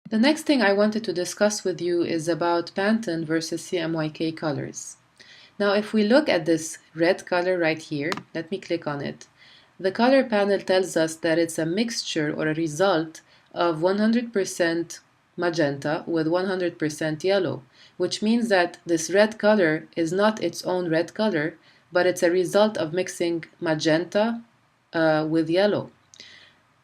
The next thing I wanted to discuss with you is about Pantone versus CMYK colors. Now, if we look at this red color right here, let me click on it. The color panel tells us that it's a mixture or a result of 100% magenta with 100% yellow, which means that this red color is not its own red color, but it's a result of mixing magenta with yellow.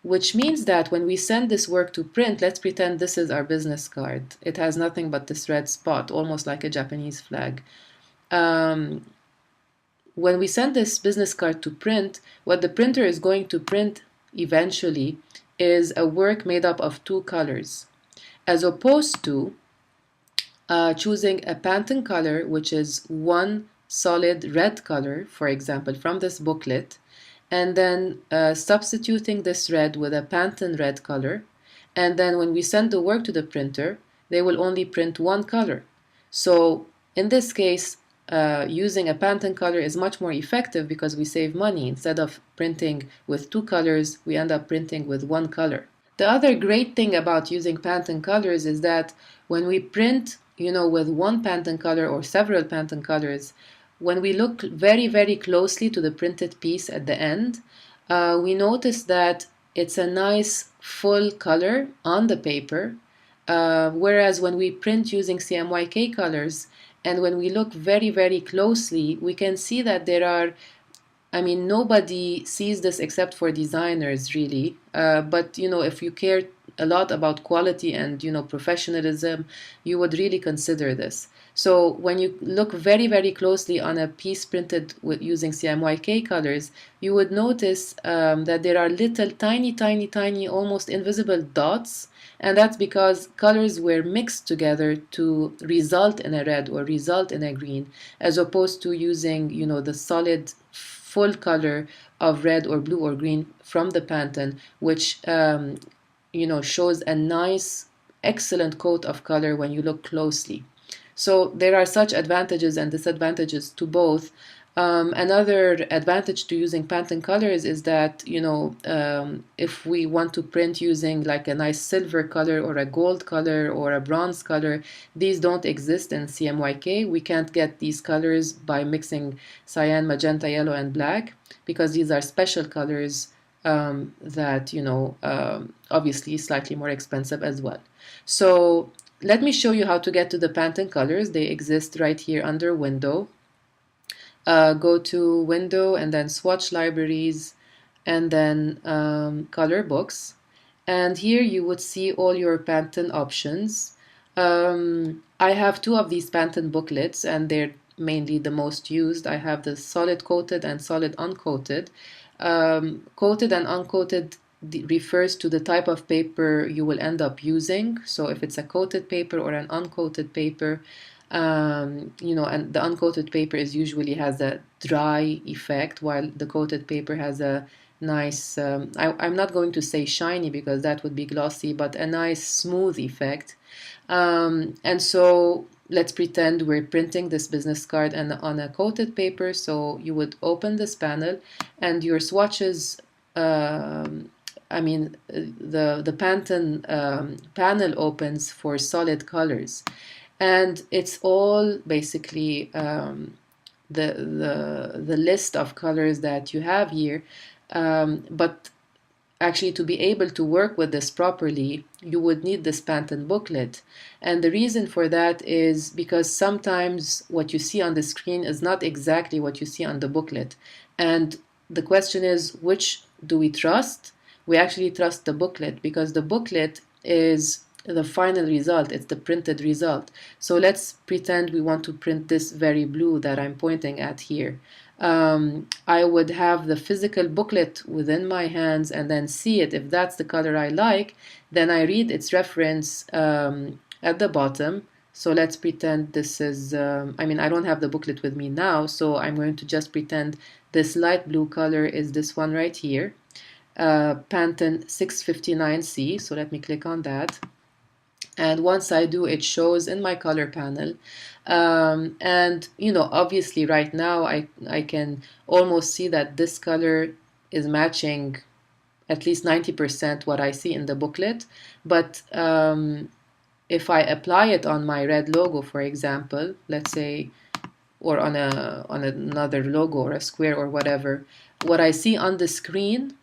Which means that when we send this work to print, let's pretend this is our business card. It has nothing but this red spot, almost like a Japanese flag. Um, when we send this business card to print, what the printer is going to print eventually is a work made up of two colors, as opposed to choosing a Pantone color, which is one solid red color, for example, from this booklet, and then substituting this red with a Pantone red color. And then when we send the work to the printer, they will only print one color. So in this case, using a Pantone color is much more effective because we save money. Instead of printing with two colors, we end up printing with one color. The other great thing about using Pantone colors is that when we print, with one Pantone color or several Pantone colors, when we look very, very closely to the printed piece at the end, we notice that it's a nice full color on the paper, whereas when we print using CMYK colors, and when we look very, very closely, we can see that nobody sees this except for designers, really. But, if you care a lot about quality and, professionalism, you would really consider this. So when you look very, very closely on a piece printed using CMYK colors, you would notice that there are little tiny, tiny, tiny, almost invisible dots. And that's because colors were mixed together to result in a red or result in a green, as opposed to using, the solid full color of red or blue or green from the Pantone, which shows a nice, excellent coat of color when you look closely. So there are such advantages and disadvantages to both. Another advantage to using Pantone colors is that, if we want to print using like a nice silver color or a gold color or a bronze color, these don't exist in CMYK. We can't get these colors by mixing cyan, magenta, yellow, and black because these are special colors that, obviously slightly more expensive as well. So let me show you how to get to the Pantone colors. They exist right here under Window. Go to Window and then Swatch Libraries and then Color Books. And here you would see all your Pantone options. I have two of these Pantone booklets and they're mainly the most used. I have the solid coated and solid uncoated. Coated and uncoated refers to the type of paper you will end up using. So if it's a coated paper or an uncoated paper, and the uncoated paper usually has a dry effect, while the coated paper has a nice, I'm not going to say shiny because that would be glossy, but a nice smooth effect. And so let's pretend we're printing this business card and on a coated paper. So you would open this panel and your swatches, the Pantone panel opens for solid colors. And it's all basically the list of colors that you have here. But actually, to be able to work with this properly, you would need this Pantone booklet. And the reason for that is because sometimes what you see on the screen is not exactly what you see on the booklet. And the question is, which do we trust? We actually trust the booklet because the booklet is the final result. It's the printed result. So let's pretend we want to print this very blue that I'm pointing at here. I would have the physical booklet within my hands and then see it. If that's the color I like, then I read its reference at the bottom. So let's pretend this is, I don't have the booklet with me now, so I'm going to just pretend this light blue color is this one right here, Pantone 659C. So let me click on that. And once I do, it shows in my color panel. And, obviously right now I can almost see that this color is matching at least 90% what I see in the booklet. But if I apply it on my red logo, for example, let's say, or on another logo or a square or whatever, what I see on the screen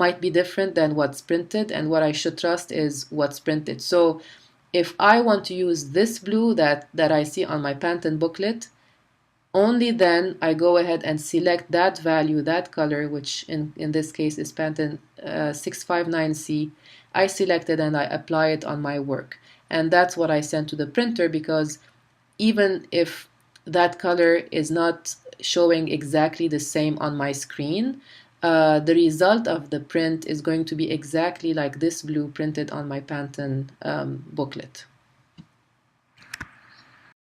might be different than what's printed, and what I should trust is what's printed. So if I want to use this blue that I see on my Pantone booklet, only then I go ahead and select that value, that color, which in this case is Pantone 659C. I select it and I apply it on my work. And that's what I send to the printer, because even if that color is not showing exactly the same on my screen, the result of the print is going to be exactly like this blue printed on my Pantone booklet.